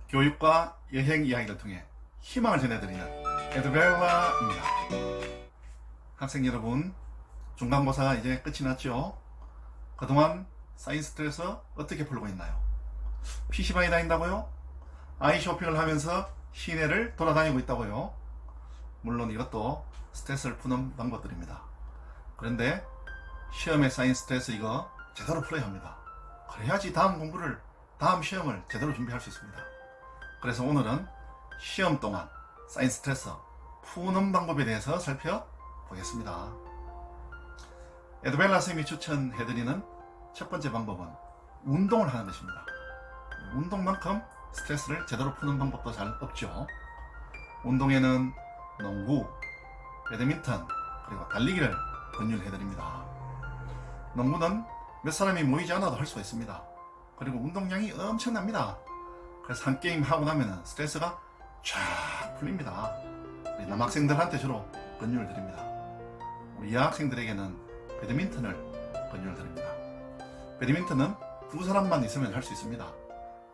교육과 여행 이야기를 통해 희망을 전해드리는 에드벨라입니다. 학생 여러분, 중간고사가 이제 끝이 났죠? 그동안 사이언스 스트레스 어떻게 풀고 있나요? PC방에 다닌다고요? 아이 쇼핑을 하면서 시내를 돌아다니고 있다고요? 물론 이것도 스트레스를 푸는 방법들입니다. 그런데 시험의 사이언스 스트레스 이거 제대로 풀어야 합니다. 그래야지 다음 시험을 제대로 준비할 수 있습니다. 그래서 오늘은 시험 동안 사이언스 스트레스 푸는 방법에 대해서 살펴보겠습니다. 에드벨라 쌤이 추천해드리는 첫 번째 방법은 운동을 하는 것입니다. 운동만큼 스트레스를 제대로 푸는 방법도 잘 없죠. 운동에는 농구, 배드민턴, 그리고 달리기를 권유해드립니다. 농구는 몇 사람이 모이지 않아도 할 수가 있습니다. 그리고 운동량이 엄청납니다. 그래서 한 게임 하고 나면 스트레스가 쫙 풀립니다. 우리 남학생들한테 주로 권유를 드립니다. 우리 여학생들에게는 배드민턴을 권유를 드립니다. 배드민턴은 두 사람만 있으면 할 수 있습니다.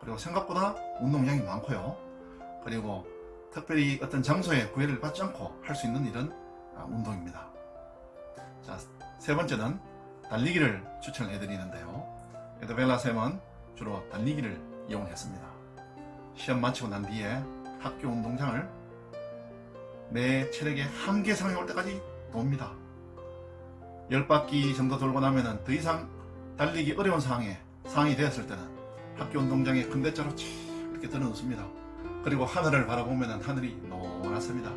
그리고 생각보다 운동량이 많고요. 그리고 특별히 어떤 장소에 구애를 받지 않고 할 수 있는 이런 운동입니다. 자, 세 번째는 달리기를 추천해 드리는데요. 에드벨라 쌤은 주로 달리기를 이용했습니다. 시험 마치고 난 뒤에 학교 운동장을 내 체력의 한계 상에 올 때까지 돕니다. 10바퀴 정도 돌고 나면은 더 이상 달리기 어려운 상황이 되었을 때는 학교 운동장에 금대자로 이렇게 들어놓습니다. 그리고 하늘을 바라보면 하늘이 노랗습니다.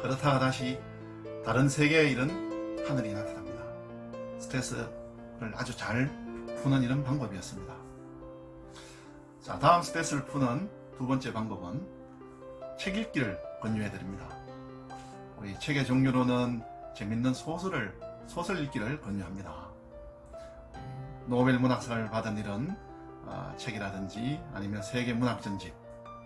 그렇다가 다시 다른 세계의 이런 하늘이 나타납니다. 스트레스를 아주 잘 푸는 이런 방법이었습니다. 자, 다음 스트레스를 푸는 두 번째 방법은 책 읽기를 권유해 드립니다. 우리 책의 종류로는 재밌는 소설 읽기를 권유합니다. 노벨 문학상을 받은 이런 책이라든지 아니면 세계 문학 전집,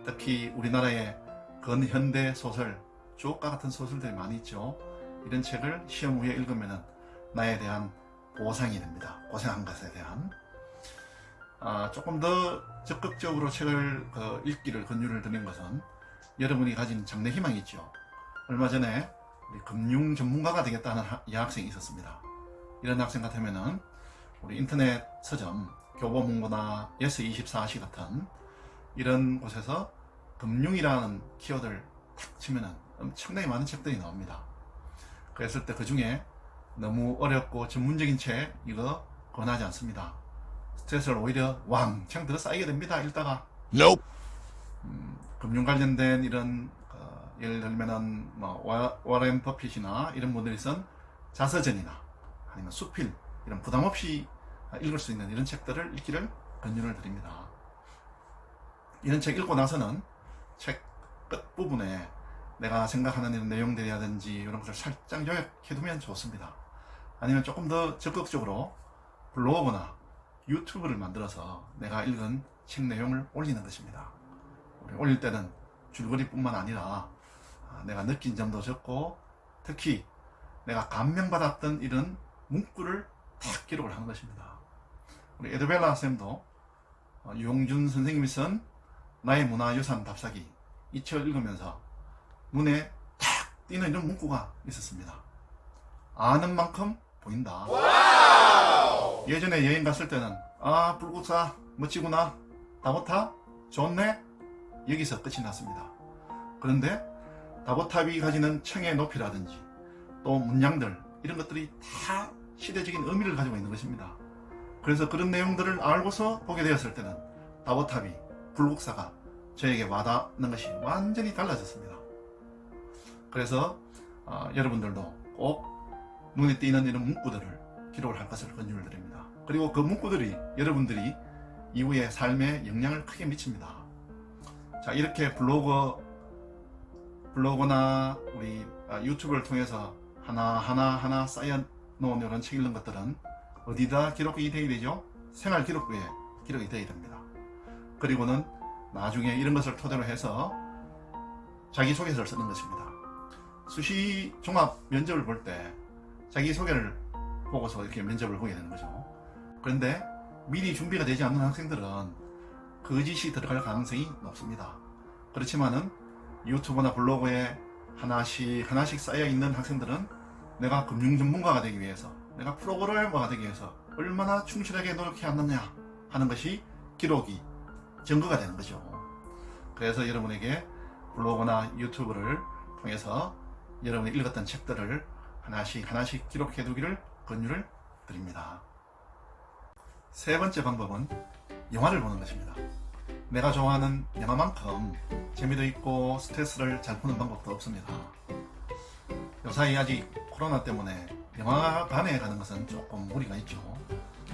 특히 우리나라의 근현대 소설, 주옥과 같은 소설들이 많이 있죠. 이런 책을 시험 후에 읽으면 나에 대한 보상이 됩니다. 고생한 것에 대한. 조금 더 적극적으로 책을 읽기를 권유를 드린 것은 여러분이 가진 장래 희망이 있죠. 얼마 전에 우리 금융 전문가가 되겠다는 여학생이 있었습니다. 이런 학생 같으면은 우리 인터넷 서점, 교보문고나 예스24시 같은 이런 곳에서 금융이라는 키워드를 탁 치면은 엄청나게 많은 책들이 나옵니다. 그랬을 때 그 중에 너무 어렵고 전문적인 책 이거 권하지 않습니다. 스트레스를 오히려 왕창 들어 쌓이게 됩니다. 읽다가 Nope. 금융 관련된 이런 예를 들면은 워렌 버핏이나 이런 분들이 쓴 자서전이나 아니면 수필 이런 부담 없이 읽을 수 있는 이런 책들을 읽기를 권유를 드립니다. 이런 책 읽고 나서는 책 끝부분에 내가 생각하는 이런 내용들이라든지 이런 것을 살짝 요약해두면 좋습니다. 아니면 조금 더 적극적으로 블로그나 유튜브를 만들어서 내가 읽은 책 내용을 올리는 것입니다. 올릴 때는 줄거리뿐만 아니라 내가 느낀 점도 적고 특히 내가 감명받았던 이런 문구를 딱 기록을 하는 것입니다. 우리 에드벨라 쌤도 유용준 선생님이 쓴 나의 문화유산 답사기 이 책을 읽으면서 눈에 탁 띄는 이런 문구가 있었습니다. 아는 만큼 보인다. 예전에 여행 갔을 때는 불국사 멋지구나, 다보탑 좋네, 여기서 끝이 났습니다. 그런데 다보탑이 가지는 청의 높이라든지 또 문양들 이런 것들이 다 시대적인 의미를 가지고 있는 것입니다. 그래서 그런 내용들을 알고서 보게 되었을 때는 다보탑이, 불국사가 저에게 와닿는 것이 완전히 달라졌습니다. 그래서 여러분들도 꼭 눈에 띄는 이런 문구들을 기록을 할 것을 권유를 드립니다. 그리고 그 문구들이 여러분들이 이후에 삶에 영향을 크게 미칩니다. 자, 이렇게 블로그나 우리 유튜브를 통해서 하나 쌓여 놓은 이런 책 읽는 것들은 어디다 기록이 되어야 되죠? 생활 기록부에 기록이 되어야 됩니다. 그리고는 나중에 이런 것을 토대로 해서 자기소개서를 쓰는 것입니다. 수시 종합 면접을 볼 때 자기소개를 보고서 이렇게 면접을 보게 되는 거죠. 그런데 미리 준비가 되지 않는 학생들은 거짓이 들어갈 가능성이 높습니다. 그렇지만은 유튜브나 블로그에 하나씩 쌓여 있는 학생들은 내가 금융 전문가가 되기 위해서, 내가 프로그래머가 되기 위해서 얼마나 충실하게 노력해 왔느냐 하는 것이 기록이 증거가 되는 거죠. 그래서 여러분에게 블로그나 유튜브를 통해서 여러분이 읽었던 책들을 하나씩 기록해 두기를 권유를 드립니다. 세 번째 방법은 영화를 보는 것입니다. 내가 좋아하는 영화만큼 재미도 있고 스트레스를 잘 푸는 방법도 없습니다. 요사이 아직 코로나 때문에 영화관에 가는 것은 조금 무리가 있죠.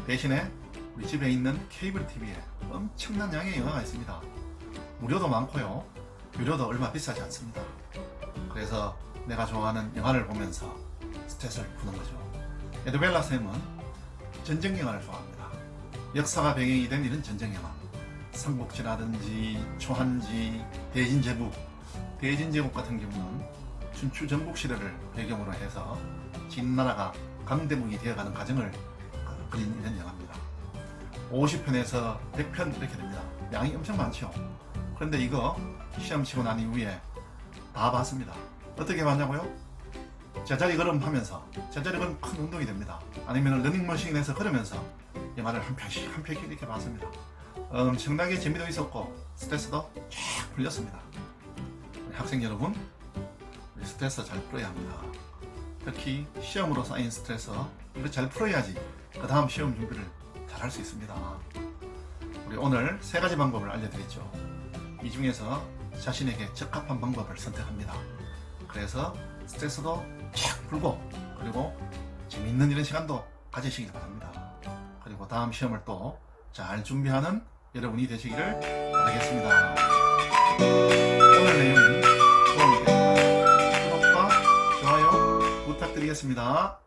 대신에 우리 집에 있는 케이블 TV에 엄청난 양의 영화가 있습니다. 무료도 많고요, 유료도 얼마 비싸지 않습니다. 그래서 내가 좋아하는 영화를 보면서 스트레스를 푸는 거죠. 에드벨라 쌤은 전쟁 영화를 좋아합니다. 역사가 배경이 된 이런 전쟁 영화, 삼국지라든지 초한지, 대진제국 같은 경우는 춘추 전국 시대를 배경으로 해서 진나라가 강대국이 되어가는 과정을 그린 이런 영화입니다. 50편에서 100편 이렇게 됩니다. 양이 엄청 많죠. 그런데 이거 시험 치고 난 이후에 다 봤습니다. 어떻게 봤냐고요? 제자리 걸음하면서, 제자리 걸음 큰 운동이 됩니다. 아니면 러닝머신에서 걸으면서 영화를 한 편씩 이렇게 봤습니다. 엄청나게 재미도 있었고 스트레스도 쫙 풀렸습니다. 학생 여러분, 우리 스트레스 잘 풀어야 합니다. 특히 시험으로 쌓인 스트레스, 이거 잘 풀어야지 그 다음 시험 준비를 잘 할 수 있습니다. 우리 오늘 세 가지 방법을 알려드렸죠. 이 중에서 자신에게 적합한 방법을 선택합니다. 그래서 스트레스도 쫙 풀고, 그리고 재미있는 이런 시간도 가지시길 바랍니다. 그리고 다음 시험을 또 잘 준비하는 여러분이 되시기를 바라겠습니다. 오늘 내용이 도움이 됐다면 구독과 좋아요 부탁드리겠습니다.